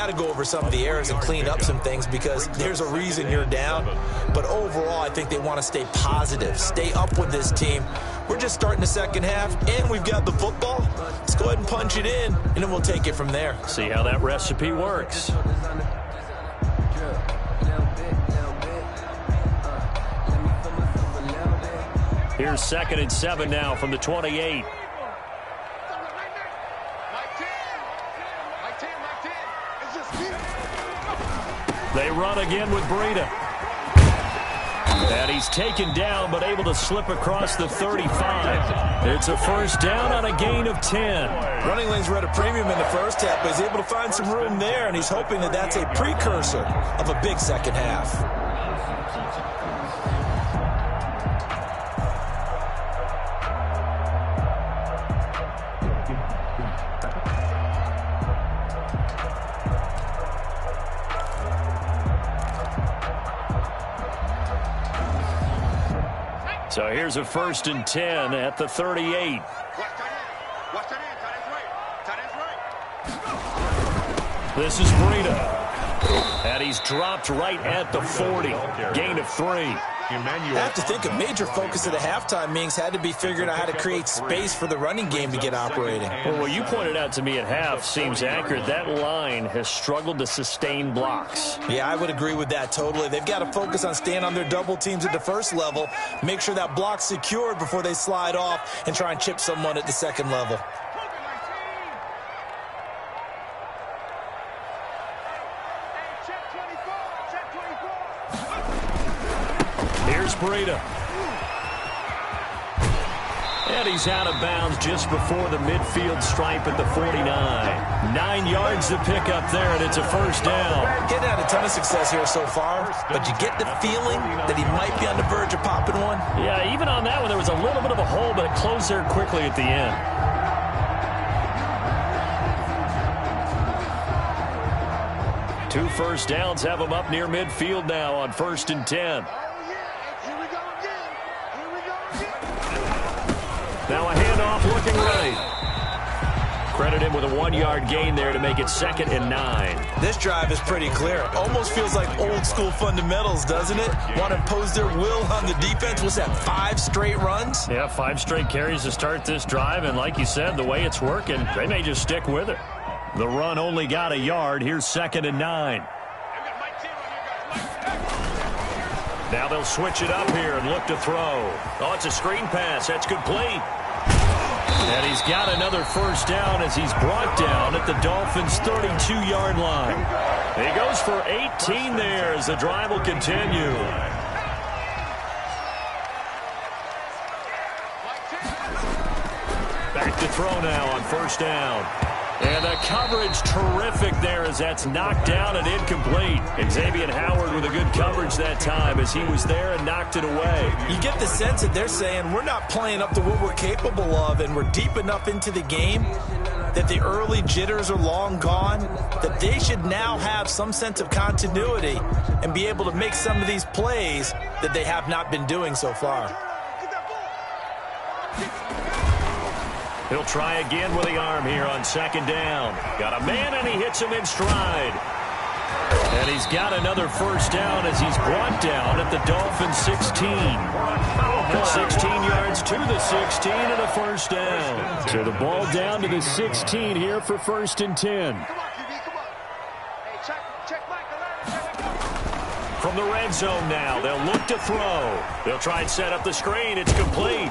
got to go over some of the errors and clean up some things because there's a reason you're down. But overall, I think they want to stay positive, stay up with this team. We're just starting the second half, and we've got the football. Let's go ahead and punch it in, and then we'll take it from there. See how that recipe works. Here's 2nd and 7 now from the 28. They run again with Breida. And he's taken down, but able to slip across the 35. It's a first down on a gain of 10. Running lanes were at a premium in the first half, but he's able to find some room there, and he's hoping that that's a precursor of a big second half. So here's a 1st and 10 at the 38. This is Breida. And he's dropped right at the 40. Gain of 3. I have to think a major focus of the halftime meetings had to be figuring out how to create space for the running game to get operating. Well, what you pointed out to me at half seems accurate. That line has struggled to sustain blocks. Yeah, I would agree with that totally. They've got to focus on staying on their double teams at the first level, make sure that block's secured before they slide off and try and chip someone at the second level. Here's Breida. And he's out of bounds just before the midfield stripe at the 49. 9 yards to pick up there, and it's a first down. Getting had a ton of success here so far, but you get the feeling that he might be on the verge of popping one. Yeah, even on that one, there was a little bit of a hole, but it closed there quickly at the end. Two first downs have him up near midfield now on 1st and 10. Now a handoff looking right. Credit him with a 1-yard gain there to make it 2nd and 9. This drive is pretty clear. Almost feels like old school fundamentals, doesn't it? Want to impose their will on the defense. What's that, 5 straight runs? Yeah, 5 straight carries to start this drive. And like you said, the way it's working, they may just stick with it. The run only got a yard. Here's 2nd and 9. Now they'll switch it up here and look to throw. Oh, it's a screen pass. That's complete. And he's got another first down as he's brought down at the Dolphins' 32-yard line. He goes for 18 there as the drive will continue. Back to throw now on first down. And the coverage terrific there as that's knocked down and incomplete. And Xavier Howard with a good coverage that time as he was there and knocked it away. You get the sense that they're saying we're not playing up to what we're capable of, and we're deep enough into the game that the early jitters are long gone, that they should now have some sense of continuity and be able to make some of these plays that they have not been doing so far. He'll try again with the arm here on 2nd down. Got a man, and he hits him in stride. And he's got another first down as he's brought down at the Dolphins' 16. 16 yards to the 16 and a first down. So the ball down to the 16 here for 1st and 10. From the red zone now, they'll look to throw. They'll try and set up the screen. It's complete.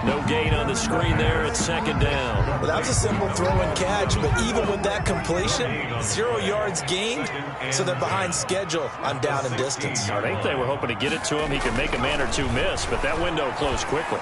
No gain on the screen there. It's 2nd down. Well, that was a simple throw and catch, but even with that completion, 0 yards gained, so they're behind schedule on down and distance. I think they were hoping to get it to him. He could make a man or two miss, but that window closed quickly.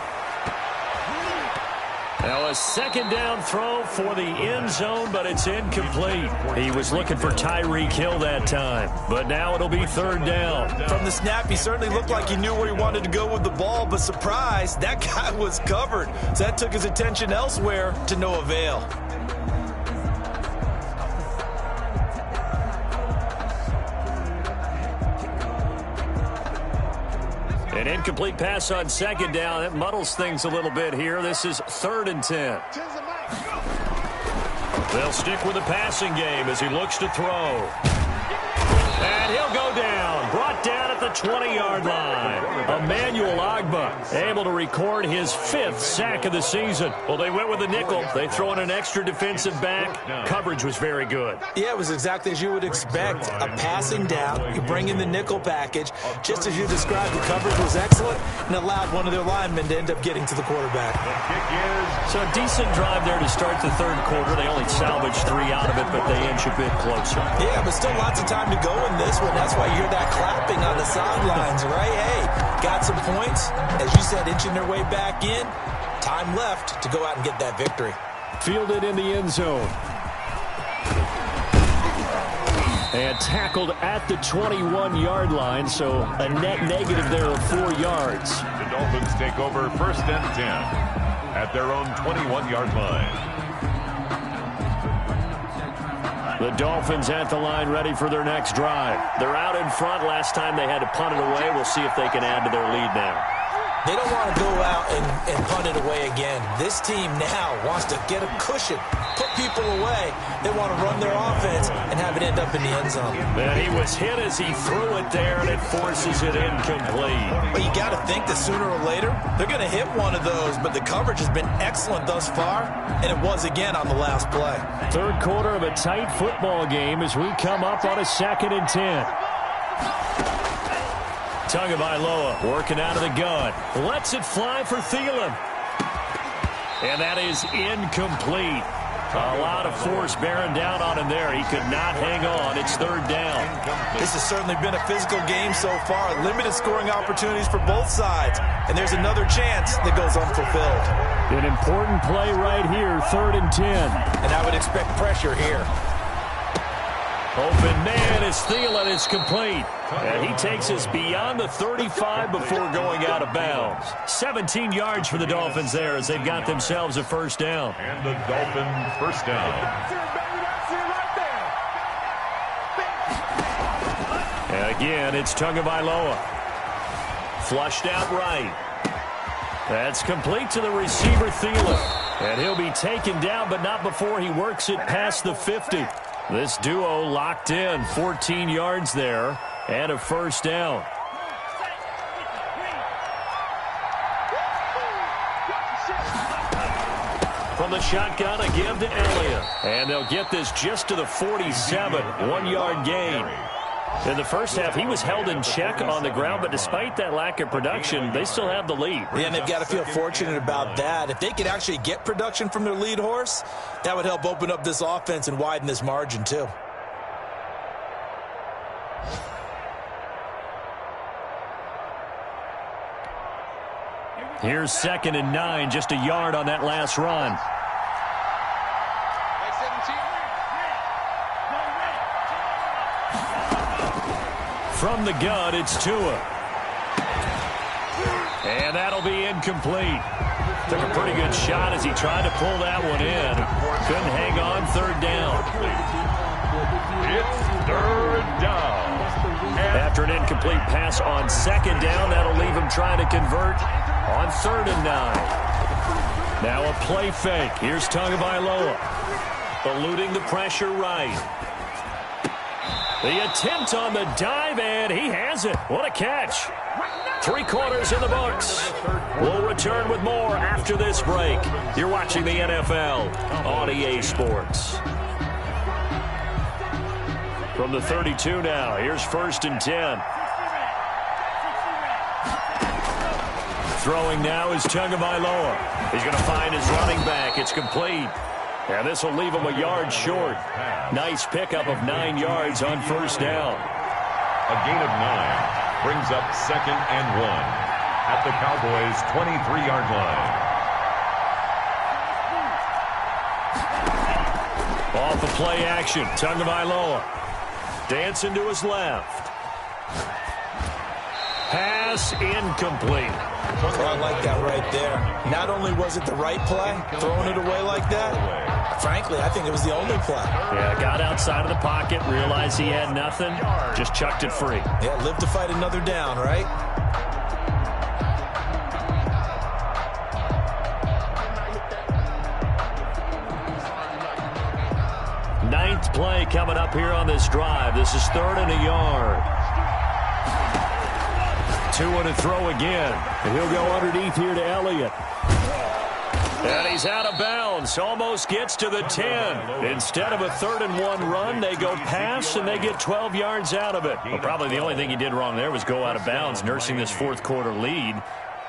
Now a 2nd down throw for the end zone, but it's incomplete. He was looking for Tyreek Hill that time, but now it'll be 3rd down. From the snap, he certainly looked like he knew where he wanted to go with the ball, but surprise, that guy was covered. So that took his attention elsewhere to no avail. An incomplete pass on 2nd down. That muddles things a little bit here. This is 3rd and 10. They'll stick with the passing game as he looks to throw. And he'll go down. Brought down at the 20-yard line. Emmanuel Ogbah able to record his 5th sack of the season. Well, they went with a nickel. They throw in an extra defensive back. Coverage was very good. Yeah, it was exactly as you would expect. A passing down. You bring in the nickel package. Just as you described, the coverage was excellent and allowed one of their linemen to end up getting to the quarterback. So a decent drive there to start the third quarter. They only salvaged 3 out of it, but they inch a bit closer. Yeah, but still lots of time to go in this one. That's why you hear that clapping on the sidelines, right? Hey, got some points. As you said, inching their way back in. Time left to go out and get that victory. Fielded in the end zone. And tackled at the 21-yard line, so a net negative there of 4 yards. The Dolphins take over 1st and 10 at their own 21-yard line. The Dolphins at the line ready for their next drive. They're out in front. Last time they had to punt it away. We'll see if they can add to their lead now. They don't want to go out and punt it away again. This team now wants to get a cushion, put people away. They want to run their offense and have it end up in the end zone. And he was hit as he threw it there, and it forces it incomplete. But you got to think that sooner or later, they're going to hit one of those, but the coverage has been excellent thus far, and it was again on the last play. Third quarter of a tight football game as we come up on a 2nd and 10. Tagovailoa working out of the gun. Lets it fly for Thielen. And that is incomplete. A lot of force bearing down on him there. He could not hang on. It's 3rd down. This has certainly been a physical game so far. Limited scoring opportunities for both sides. And there's another chance that goes unfulfilled. An important play right here, 3rd and 10. And I would expect pressure here. Open man as Thielen is complete. And he takes us beyond the 35 before going out of bounds. 17 yards for the Dolphins there as they've got themselves a 1st down. And the Dolphins 1st down. And again, it's Tagovailoa. Flushed out right. That's complete to the receiver, Thielen. And he'll be taken down, but not before he works it past the 50. This duo locked in, 14 yards there, and a 1st down. From the shotgun, a give to Elliott. And they'll get this just to the 47, 1-yard gain. In the first half, he was held in check on the ground, but despite that lack of production, they still have the lead. Yeah, and they've got to feel fortunate about that. If they could actually get production from their lead horse, that would help open up this offense and widen this margin too. Here's 2nd and 9, just a yard on that last run. From the gun, it's Tua. And that'll be incomplete. Took a pretty good shot as he tried to pull that one in. Couldn't hang on, 3rd down. It's 3rd down. After an incomplete pass on 2nd down, that'll leave him trying to convert on 3rd and 9. Now a play fake. Here's Tagovailoa. Eluding the pressure right. The attempt on the dive, and he has it. What a catch. 3 quarters in the books. We'll return with more after this break. You're watching the NFL on EA Sports. From the 32 now, here's 1st and 10. Throwing now is Tagovailoa. He's going to find his running back. It's complete. And this will leave him a yard short. Nice pickup of 9 yards on 1st down. A gain of 9 brings up 2nd and 1 at the Cowboys' 23-yard line. Off the play action, Tagovailoa. Dancing to his left. Pass incomplete. Oh, I like that right there. Not only was it the right play, throwing it away like that, frankly, I think it was the only play. Yeah, got outside of the pocket, realized he had nothing, just chucked it free. Yeah, live to fight another down, right? play coming up here on this drive. This is 3rd and a yard. 2 to throw again. And he'll go underneath here to Elliott. And he's out of bounds. Almost gets to the 10. Instead of a 3rd and 1 run, they go pass, and they get 12 yards out of it. Well, probably the only thing he did wrong there was go out of bounds, nursing this 4th quarter lead.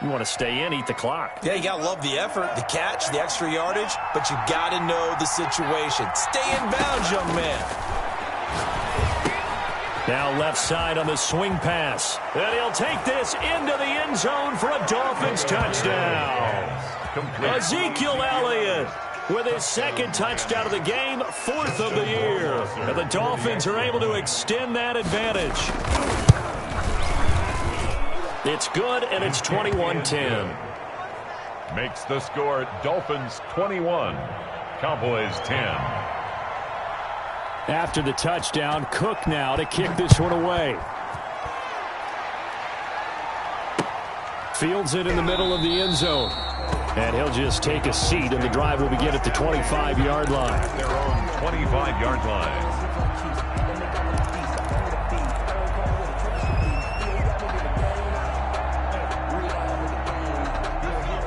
You want to stay in, eat the clock. Yeah, you got to love the effort, the catch, the extra yardage, but you got to know the situation. Stay in bounds, young man. Now left side on the swing pass. And he'll take this into the end zone for a Dolphins touchdown. Ezekiel Elliott with his 2nd touchdown of the game, 4th of the year. And the Dolphins are able to extend that advantage. It's good, and it's 21-10. Makes the score Dolphins 21, Cowboys 10. After the touchdown, Cook now to kick this one away. Fields it in the middle of the end zone. And he'll just take a seat, and the drive will begin at the 25-yard line. Their own 25-yard line.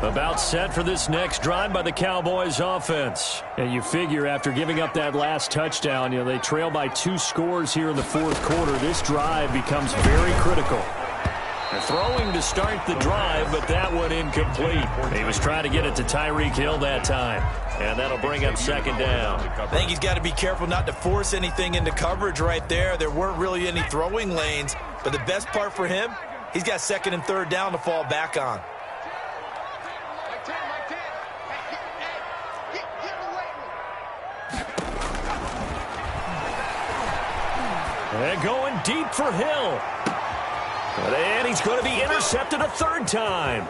About set for this next drive by the Cowboys offense. And you figure after giving up that last touchdown, they trail by 2 scores here in the 4th quarter. This drive becomes very critical. They're throwing to start the drive, but that one incomplete. He was trying to get it to Tyreek Hill that time. And that'll bring up 2nd down. I think he's got to be careful not to force anything into coverage right there. There weren't really any throwing lanes. But the best part for him, he's got 2nd and 3rd down to fall back on. And going deep for Hill. And he's going to be intercepted a 3rd time.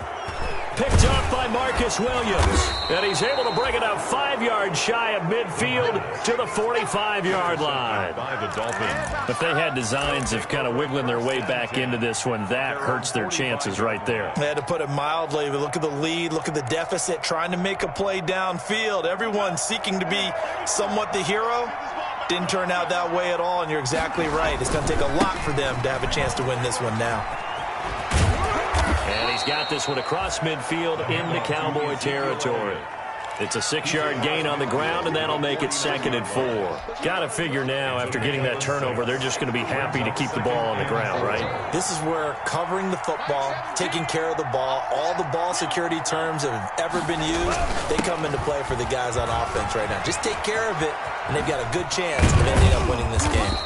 Picked off by Marcus Williams. And he's able to bring it up 5 yards shy of midfield to the 45-yard line. By the Dolphins. If they had designs of kind of wiggling their way back into this one, that hurts their chances right there. They had to put it mildly, but look at the lead, look at the deficit, trying to make a play downfield. Everyone seeking to be somewhat the hero. Didn't turn out that way at all, and you're exactly right. It's going to take a lot for them to have a chance to win this one now. And he's got this one across midfield into Cowboy territory. It's a 6-yard gain on the ground, and that'll make it 2nd and 4. Got to figure now, after getting that turnover, they're just going to be happy to keep the ball on the ground, right? This is where covering the football, taking care of the ball, all the ball security terms that have ever been used, they come into play for the guys on offense right now. Just take care of it, and they've got a good chance of ending up winning this game.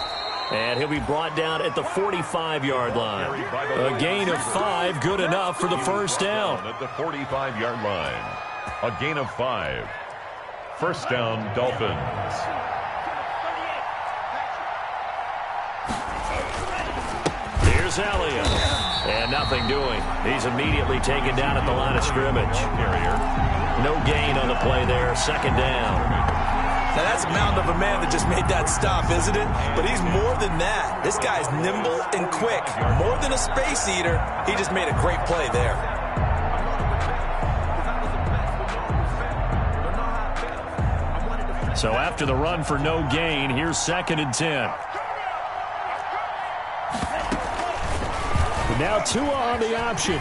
And he'll be brought down at the 45-yard line. A gain of 5, good enough for the 1st down. At the 45-yard line. A gain of 5. 1st down, Dolphins. Here's Elliott. And nothing doing. He's immediately taken down at the line of scrimmage. No gain on the play there. 2nd down. Now, that's a mountain of a man that just made that stop, isn't it? But he's more than that. This guy's nimble and quick. More than a space eater, he just made a great play there. So after the run for no gain, here's 2nd and 10. Now Tua on the option.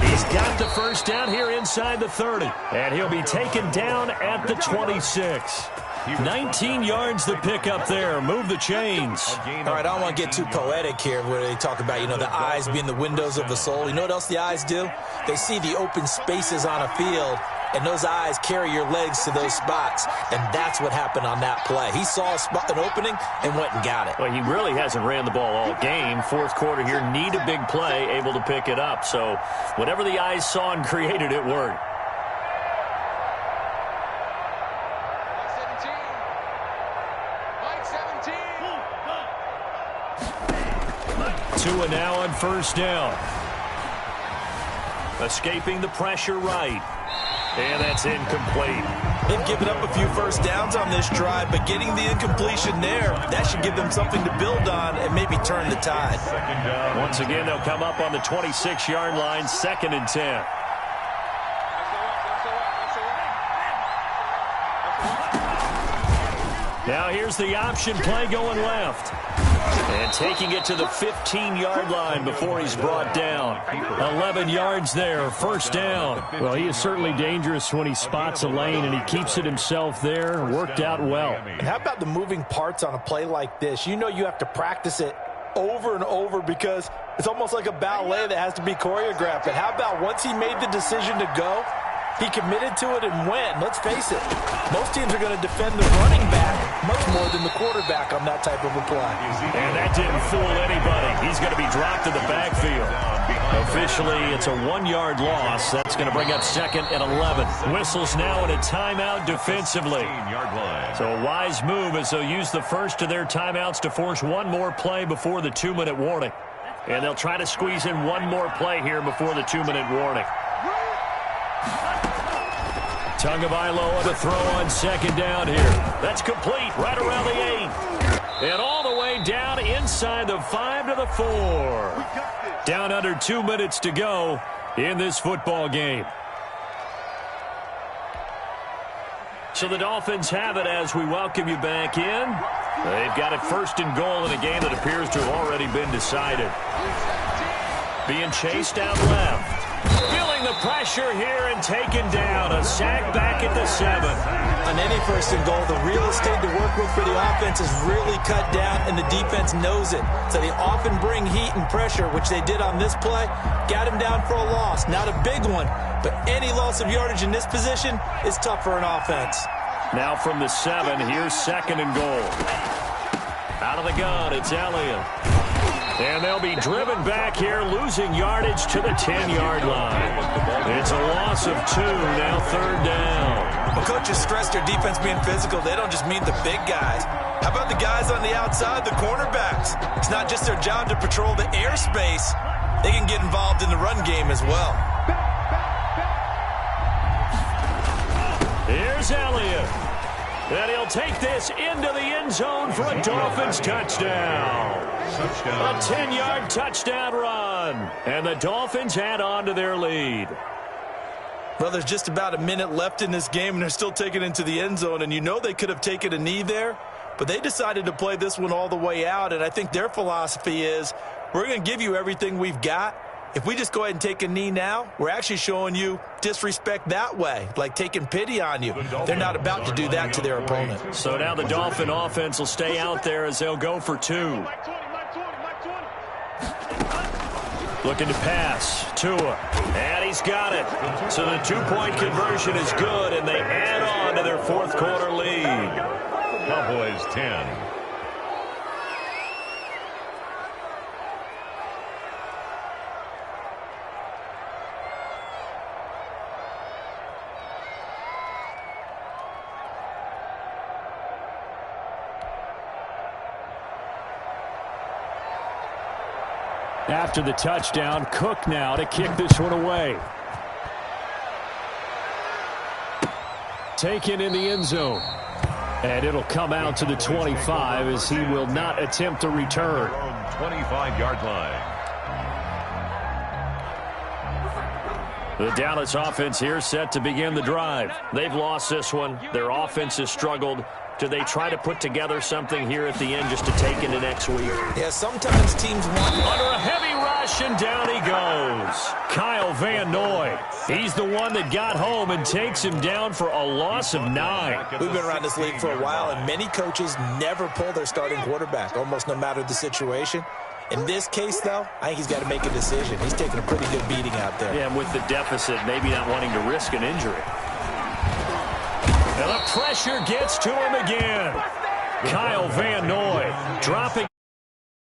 He's got the 1st down here inside the 30. And he'll be taken down at the 26. 19 yards to pick up there. Move the chains. All right, I don't want to get too poetic here where they talk about, the eyes being the windows of the soul. You know what else the eyes do? They see the open spaces on a field, and those eyes carry your legs to those spots, and that's what happened on that play. He saw an opening and went and got it. Well, he really hasn't ran the ball all game. 4th quarter here, need a big play, able to pick it up. So whatever the eyes saw and created, it worked. Tua now on 1st down. Escaping the pressure right. And that's incomplete. They've given up a few 1st downs on this drive, but getting the incompletion there, that should give them something to build on and maybe turn the tide. Once again, they'll come up on the 26-yard line, 2nd and 10. Now here's the option play going left. And taking it to the 15-yard line before he's brought down. 11 yards there, first down. Well, he is certainly dangerous when he spots a lane, and he keeps it himself there. Worked out well. And how about the moving parts on a play like this? You know you have to practice it over and over because it's almost like a ballet that has to be choreographed. But how about once he made the decision to go, he committed to it and went. Let's face it, most teams are going to defend the running back much more than the quarterback on that type of a play. And that didn't fool anybody. He's going to be dropped in the backfield. Officially, it's a 1-yard loss. That's going to bring up second and 11. Whistles now in a timeout defensively. So a wise move as they'll use the first of their timeouts to force one more play before the 2-minute warning. And they'll try to squeeze in one more play here before the 2-minute warning. Tagovailoa on the throw on second down here. That's complete right around the 8. And all the way down inside the 5 to the 4. Down under 2 minutes to go in this football game. So the Dolphins have it as we welcome you back in. They've got it first and goal in a game that appears to have already been decided. Being chased out left. Feeling the pressure here and taken down. A sack back at the 7. On any first and goal, the real estate to work with for the offense is really cut down, and the defense knows it. So they often bring heat and pressure, which they did on this play. Got him down for a loss. Not a big one, but any loss of yardage in this position is tough for an offense. Now from the 7, here's second and goal. Out of the gun, it's Elliott. And they'll be driven back here, losing yardage to the 10-yard line. It's a loss of 2, now third down. Well, coaches stress their defense being physical. They don't just mean the big guys. How about the guys on the outside, the cornerbacks? It's not just their job to patrol the airspace. They can get involved in the run game as well. Here's Elliott. And he'll take this into the end zone for a Dolphins touchdown. A 10-yard touchdown run. And the Dolphins add on to their lead. Well, there's just about a minute left in this game, and they're still taking it into the end zone. And you know they could have taken a knee there, but they decided to play this one all the way out. And I think their philosophy is, we're going to give you everything we've got. If we just go ahead and take a knee now, we're actually showing you disrespect that way, like taking pity on you. They're not about to do that to their opponent. So now the Dolphin offense will stay out there as they'll go for 2. Looking to pass. Tua. And he's got it. So the 2-point conversion is good, and they add on to their fourth quarter lead. Cowboys 10. After the touchdown, Cook now to kick this one away. Taken in the end zone. And it'll come out to the 25 as he will not attempt a return. 25-yard line. The Dallas offense here set to begin the drive. They've lost this one. Their offense has struggled. Do they try to put together something here at the end just to take into next week? Yeah, sometimes teams want... Under a heavy rush, and down he goes. Kyle Van Noy. He's the one that got home and takes him down for a loss of 9. We've been around this league for a while, and many coaches never pull their starting quarterback, almost no matter the situation. In this case, though, I think he's got to make a decision. He's taking a pretty good beating out there. Yeah, and with the deficit, maybe not wanting to risk an injury. And the pressure gets to him again. Kyle Van Noy dropping.